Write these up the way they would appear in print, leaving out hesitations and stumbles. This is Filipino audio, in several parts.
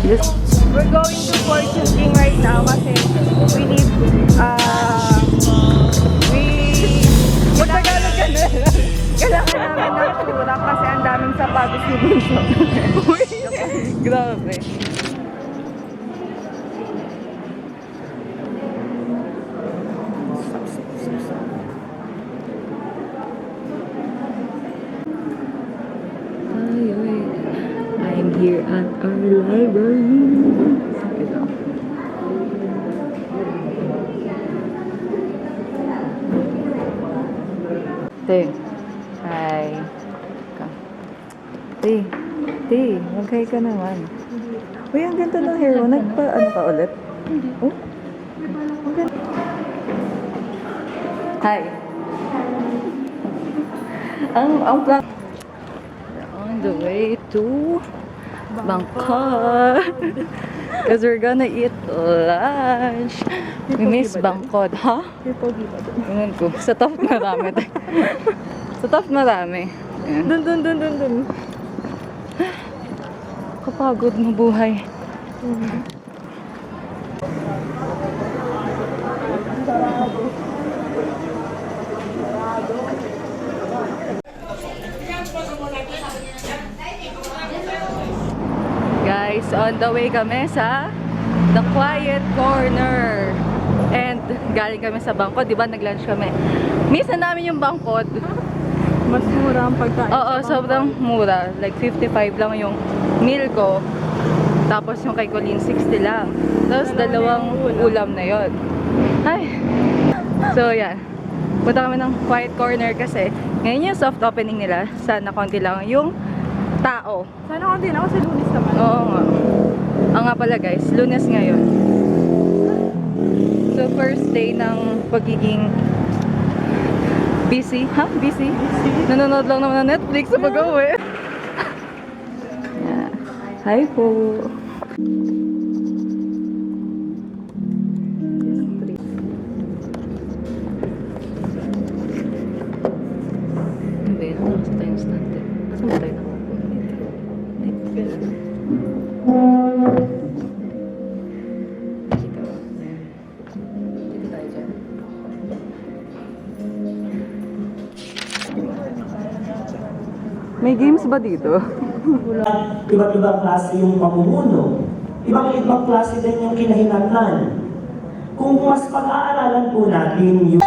Yes. We're going to Fortune King right now kasi we need, Tagalog ka na. Kailangan namin ng tura kasi ang daming sapatos ni Bunso. Grabe. I'm here at our library. Te. Hi. Te. Te. Mag-hi ka naman. Uy, ang ganda ng hair mo. Nagpa-ano ka ulit? Oh? Ang ganda. Hi. Ang plan. On the way to Bangkok. Because we're gonna eat lunch. We miss Bangkok, ha? Tingnan ko. Sa top marami. Sa top marami. Ayan. Dun. Kapagod ng buhay. Guys, on the way kami sa The Quiet Corner. And galing kami sa Bangkod, di ba? Nag-lunch kami. Miss na namin yung Bangkod. Mas mura ang pagkain. Oo, sobrang mura. Like 55 lang yung meal ko. Tapos yung kay Colleen 60 lang. Tapos dalawang ulam na yon. Ay. So yan. Punta kami ng Quiet Corner kasi ngayon yung soft opening nila. Sana konti lang yung tao. Sana konti na kasi Lunes naman. Oo nga. Oo nga pala guys, Lunes ngayon. So first day ng pagiging busy. Ha? Busy? Nanonood lang naman ng Netflix sa pag-uwi. Yeah. Hi po. May games ba dito? Iba't ibang klase yung pamumuno. Ibang klase din yung kinahinatnan. Kung mas pag-aaralan po natin yung...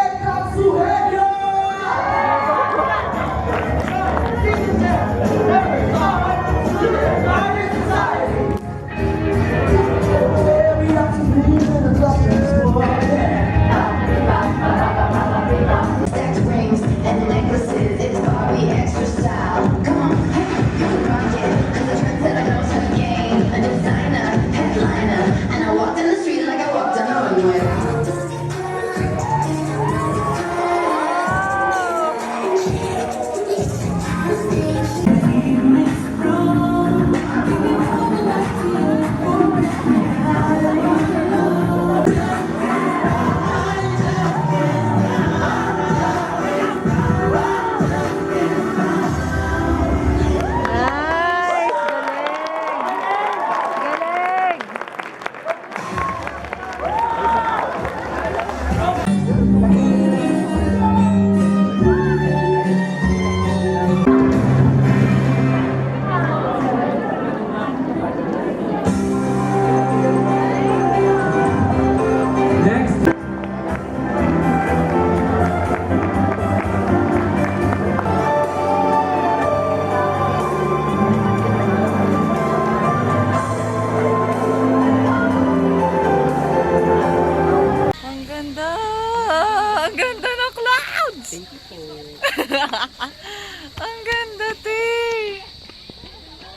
Ang ganda, te!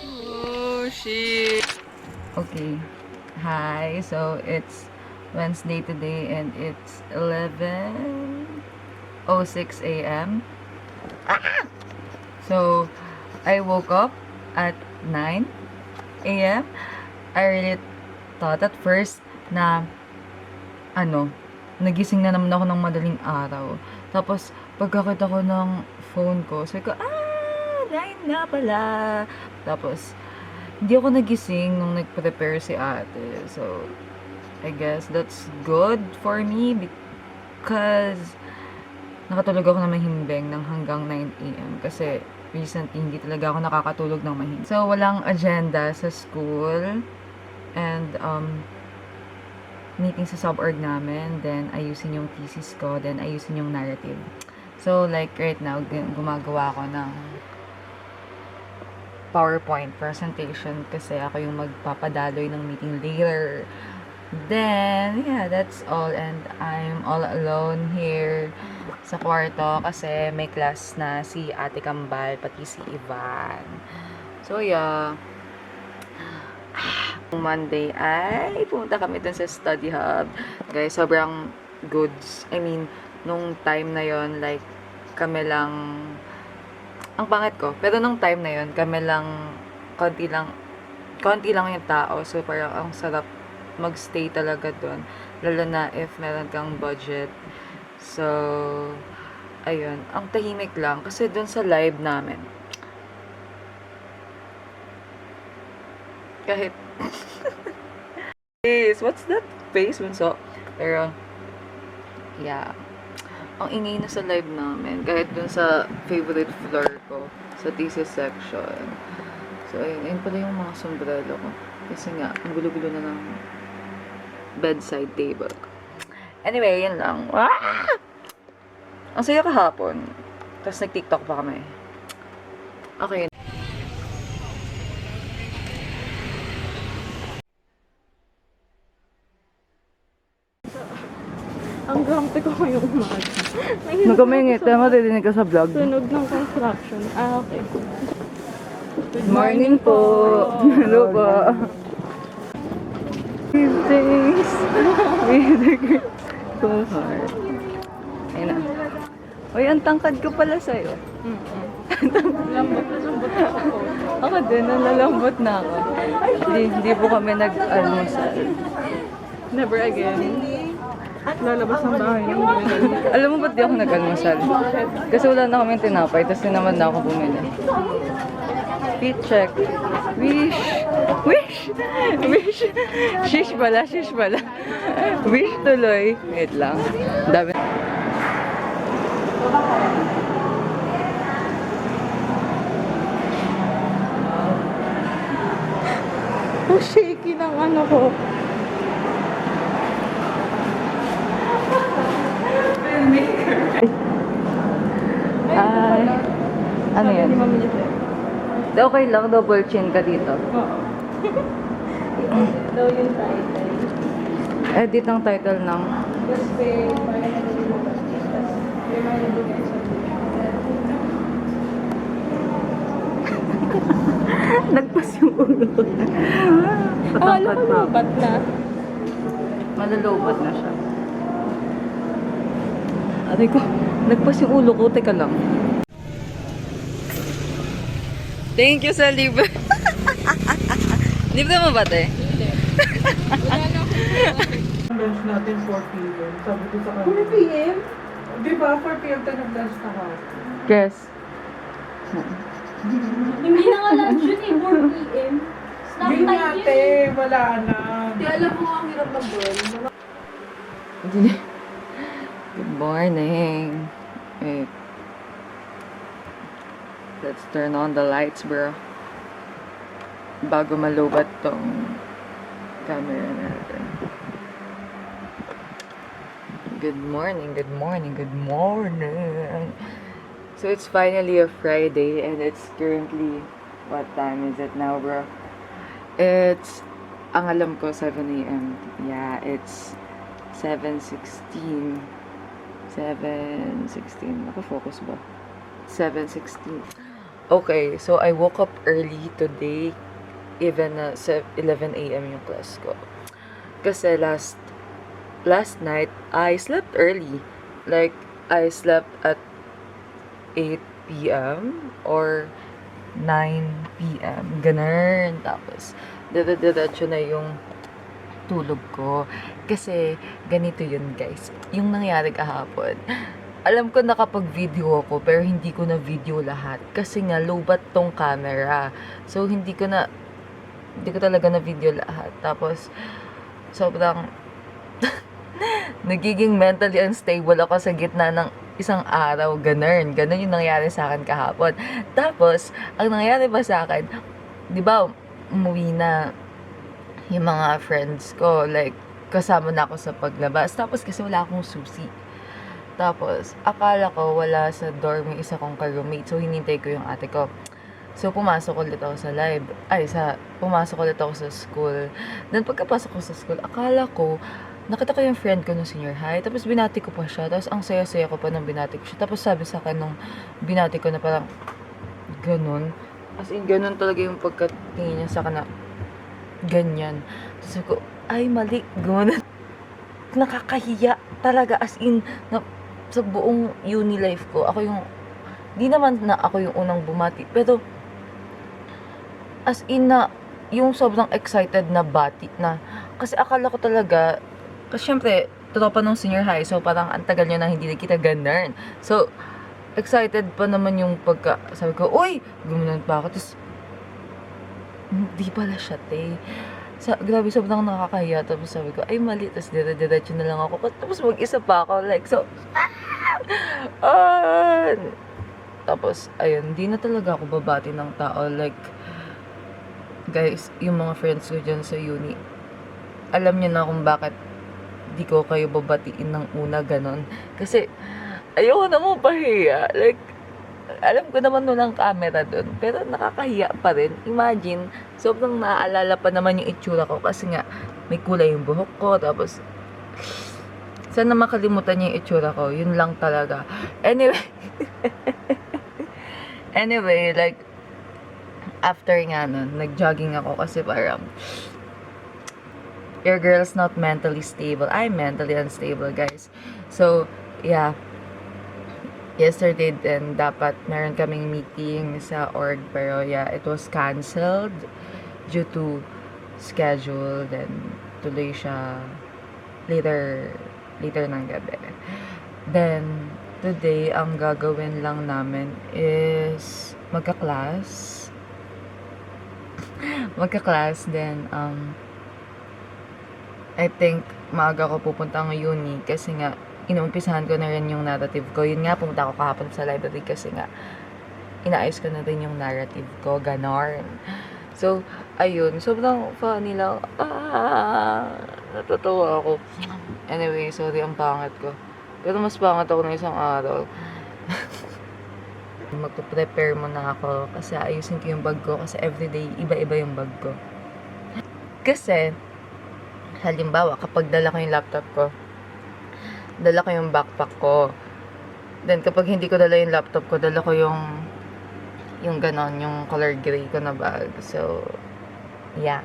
Oh, shit! Okay. Hi. So, it's Wednesday today and it's 11:06 a.m. So, I woke up at 9 a.m. I really thought at first na nagising na naman ako ng madaling araw. Tapos, pagkakita ko ng phone ko, sabi ko, 9 na pala. Tapos, hindi ako nagising nung nag-prepare si ate. So, I guess that's good for me because nakatulog ako na mahimbing ng hanggang 9 a.m. Kasi recently, hindi talaga ako nakakatulog ng mahimbing. So, walang agenda sa school. And, meeting sa sub-org namin. Then, ayusin yung thesis ko. Then, ayusin yung narrative. So, like, right now, gumagawa ako ng PowerPoint presentation kasi ako yung magpapadaloy ng meeting later. Then, yeah, that's all. And I'm all alone here sa kwarto kasi may class na si Ate Kambal, pati si Ivan. So, yeah. Monday ay pumunta kami dun sa study hub. Guys, sobrang goods. I mean, nung time na yon like, kami lang, ang pangit ko, pero nung time na yon kami lang, konti lang yung tao. So, parang ang sarap magstay talaga dun. Lalo na if meron kang budget. So, ayun. Ang tahimik lang. Kasi dun sa live namin, kahit face, what's that face bunso? Pero, yeah. Ang ingay na sa live namin. Kahit dun sa favorite floor ko, sa thesis section. So, ayun pala yung mga sombrero ko. Kasi nga, ang gulo-gulo na ng bedside table ko. Anyway, yun lang. Ah! Ang saya kahapon. Tapos nag-TikTok pa kami. Okay. Ang grumpy ko ngayong umaga. Nagkamingit. Matitinig ka sa vlog. Tunog ng construction. Ah, okay. Good morning po. Hello po. Thanks. So hard. Ayun na. Uy, ang tangkad ko pala sa'yo. Lambot na lambot ako. Ako din, nalalambot na ako. Hindi po kami nag-almusal. Never again. Lalabas ng bahay ng Alam mo ba't di ako nag-almusal? Kasi wala na kami tinapay, tapos naman na ako bumili. Fit check. Wish! Wish! Wish! Shish pala, shish pala. Wish tuloy. Wait lang. Dami. Oh, shaky ng ano ko. Ay, ano yan? Ni Mami Giselle. Okay lang, double chin ka dito. Oo. Daw yung title. Edit ang title ng Kasi, parang nalilibot. May mga nabugay sa nagpas yung ulo ko. alam ko ba't na? Malalobat na siya. Aray ko, nagpas yung ulo ko. Teka lang. Thank you sa libre. Libre mo ba, te? Wala na ako. Lunch natin 4 p.m. Sabi ko sa kanya. 4 p.m.? Di ba 4 p.m. tayo nag-lunch na ka? Guess. Hindi na nga lunch yun eh, 4 p.m. Snack Yun time nga, yun te. eh. Wala na. Di alam mo ang hirap ng burn. Good morning. Wait. Let's turn on the lights, bro. Bago malubat tong camera natin. Good morning, good morning, good morning. So it's finally a Friday and it's currently, what time is it now, bro? It's, ang alam ko, 7 a.m. Yeah, it's 7:16. 7:16. Nakafocus ba? 7:16. Okay, so I woke up early today. Even 11 a.m. yung class ko. Kasi last night, I slept early. Like, I slept at 8 p.m. or 9 p.m. Ganun. Tapos, diretso na yung tulog ko. Kasi, ganito yun, guys. Yung nangyari kahapon, alam ko nakapag-video ako, pero hindi ko na video lahat. Kasi nga, low bat tong camera. So, hindi ko na hindi ko talaga na video lahat. Tapos, sobrang nagiging mentally unstable ako sa gitna ng isang araw, ganun yung nangyari sa akin kahapon. Tapos, ang nangyari pa sa akin, di ba, umuwi na yung mga friends ko, like, kasama na ako sa paglabas. Tapos, kasi wala akong susi. Tapos, akala ko wala sa dorm yung isa kong ka-roommate. So, hinintay ko yung ate ko. So, pumasok ulit ako sa pumasok ulit ako sa school. Then, pagkapasok ko sa school, akala ko, nakita ko yung friend ko nung senior high. Tapos, binati ko pa siya. Tapos, ang saya-saya ko pa nung binati ko siya. Tapos, sabi sa akin nung binati ko na parang, ganun. As in, ganun talaga yung pagkatingin niya sa akin na, ganyan. Tapos, sabi ko, ay, mali. Ganun. Nakakahiya talaga. As in, sa buong uni life ko, ako yung, di naman na ako yung unang bumati. Pero, as in na, yung sobrang excited na bati na, kasi akala ko talaga, kasi syempre, tropa nung senior high, so parang ang tagal nyo na hindi nakita ganun. So, excited pa naman yung sabi ko, uy! Gumanon pa ako. Tapos, hindi pala siya, te. Grabe, sobrang nakakahiya. Tapos sabi ko, ay mali. Tapos dire-diretso na lang ako. Tapos mag-isa pa ako. Like, so, tapos, ayun, hindi na talaga ako babati ng tao. Like, guys, yung mga friends ko dyan sa uni, alam niyo na kung bakit di ko kayo babatiin ng una, ganon. Kasi, ayoko na mo pahiya. Like, alam ko naman nun ang camera dun. Pero nakakahiya pa rin. Imagine, sobrang naaalala pa naman yung itsura ko. Kasi nga, may kulay yung buhok ko. Tapos, sana makalimutan niya yung itsura ko. Yun lang talaga. Anyway, like, after nga nun, nag-jogging ako kasi parang, your girl's not mentally stable. I'm mentally unstable, guys. So, yeah. Yesterday din, dapat meron kaming meeting sa org. Pero, yeah, it was canceled due to schedule. Then, tuloy siya later ng gabi. Then, today, ang gagawin lang namin is magka-class. Then, I think maaga ko pupunta ng uni kasi nga inuumpisahan ko na rin yung narrative ko. Yun nga, pumunta ako kahapon sa library kasi nga inaayos ko na rin yung narrative ko, ganon. So, ayun, sobrang funny lang. Natatawa ako. Anyway, sorry, ang pangit ko. Pero mas pangit ako na isang araw. Magpo-prepare muna ako kasi ayusin ko yung bag ko kasi everyday iba-iba yung bag ko. Kasi, halimbawa, kapag dala ko yung laptop ko, dala ko yung backpack ko. Then, kapag hindi ko dala yung laptop ko, dala ko yung ganon, yung color gray ko na bag. So, yeah.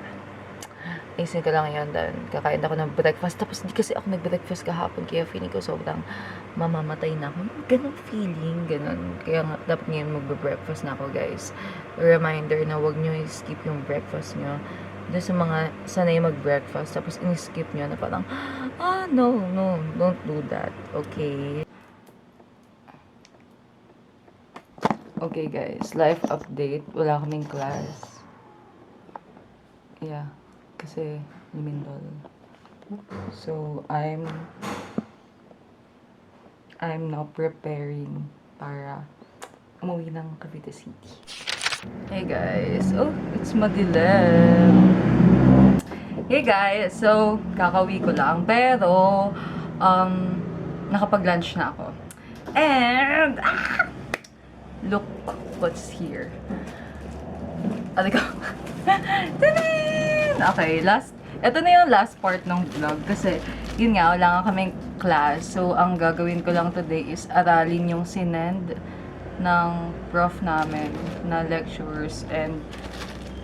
Ayusin ko lang yun. Then, kakain ako ng breakfast. Tapos, di kasi ako nag-breakfast kahapon. Kaya feeling ko sobrang mamamatay na ako. Ganon feeling. Ganon. Kaya nga, dapat ngayon mag-breakfast na ako, guys. Reminder na wag nyo i-skip yung breakfast nyo. Doon sa mga sanay mag-breakfast, tapos in-skip nyo na parang, no, don't do that. Okay. Okay, guys. Life update. Wala kaming class. Yeah. Kasi, lumindol. So, I'm now preparing para umuwi ng Cavite City. Hey guys, it's madilim. Hey guys, so kakauwi ko lang pero nakapag-lunch na ako. And look what's here. Ate ko. Okay, ito na yung last part ng vlog kasi yun nga, wala nga kaming class. So ang gagawin ko lang today is aralin yung sinend ng prof namin na lectures, and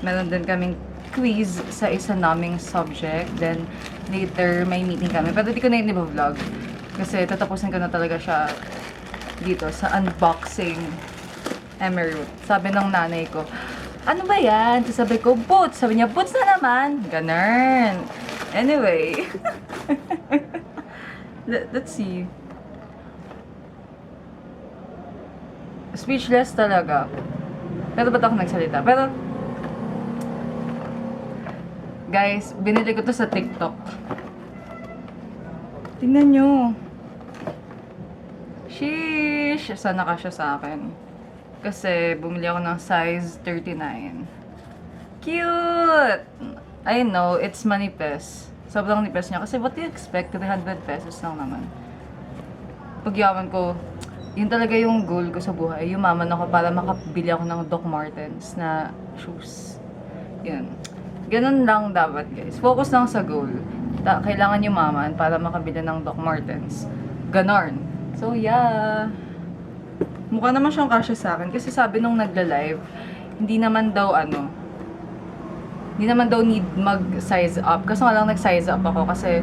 meron din kaming quiz sa isa naming subject. Then later may meeting kami, pero di ko na yun i-vlog kasi tatapusin ko na talaga siya dito sa unboxing Emerald. Sabi ng nanay ko, ano ba yan? Sabi ko, boots. Sabi niya, boots na naman. Ganun. Anyway. Let's see. Speechless talaga. Pero ba't ako nagsalita? Pero, Guys, binili ko to sa TikTok. Tingnan nyo. Sheesh! Sana kasya sa akin. Kasi bumili ako ng size 39. Cute! I know, it's manipis. Sobrang nipis niya. Kasi what do you expect? 300 pesos lang naman. Pagyaman ko, yun talaga yung goal ko sa buhay. Yumaman ako para makabili ako ng Doc Martens na shoes. Yun. Ganun lang dapat, guys. Focus lang sa goal. Kailangan yumaman para makabili ng Doc Martens. Ganon. So, yeah. Mukha naman siyang kasya sa akin. Kasi sabi nung nagla-live, hindi naman daw need mag-size up. Kasi nga lang nag-size up ako kasi,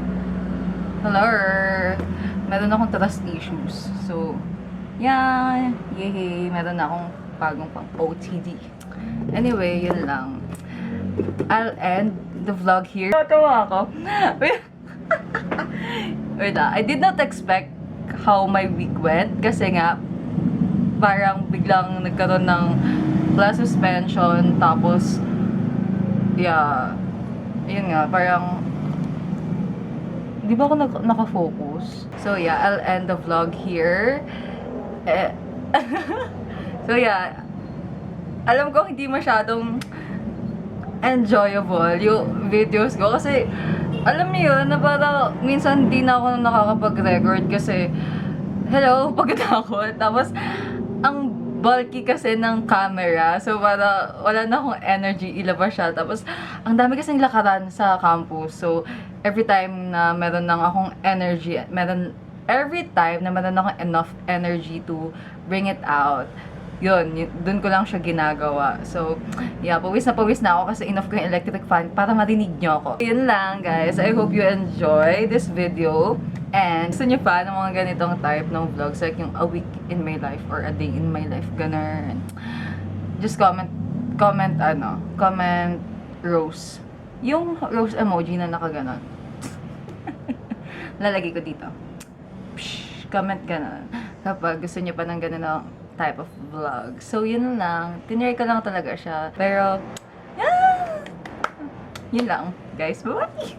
hello, meron akong trust issues. So, yeah, yay, meron akong bagong pang OTD. Anyway, yun lang. I'll end the vlog here. Tawa ako. Wait, I did not expect how my week went kasi nga parang biglang nagkaroon ng class suspension tapos yeah, yun nga, parang di ba ako nakafocus? So yeah, I'll end the vlog here. So yeah, alam ko hindi masyadong enjoyable yung videos ko kasi alam niyo yun na parang minsan di na ako nakakapag-record kasi hello, pagod ako. Tapos ang bulky kasi ng camera. So, para wala na akong energy ilabas siya. Tapos, ang dami kasing lakaran sa campus. So, every time na meron akong enough energy to bring it out, yun, dun ko lang siya ginagawa. So, yeah, pawis na ako kasi enough ko yung electric fan para marinig nyo ako. Yun lang, guys. I hope you enjoy this video. And gusto nyo pa ng mga ganitong type ng vlogs, like yung a week in my life or a day in my life, ganun. Just comment rose. Yung rose emoji na nakaganon. Lalagay ko dito. Psh, comment ganun. Kapag gusto nyo pa ng ganun type of vlog. So, yun lang. Tinry ko lang talaga siya. Pero, yeah! Yun lang. Guys, bye-bye!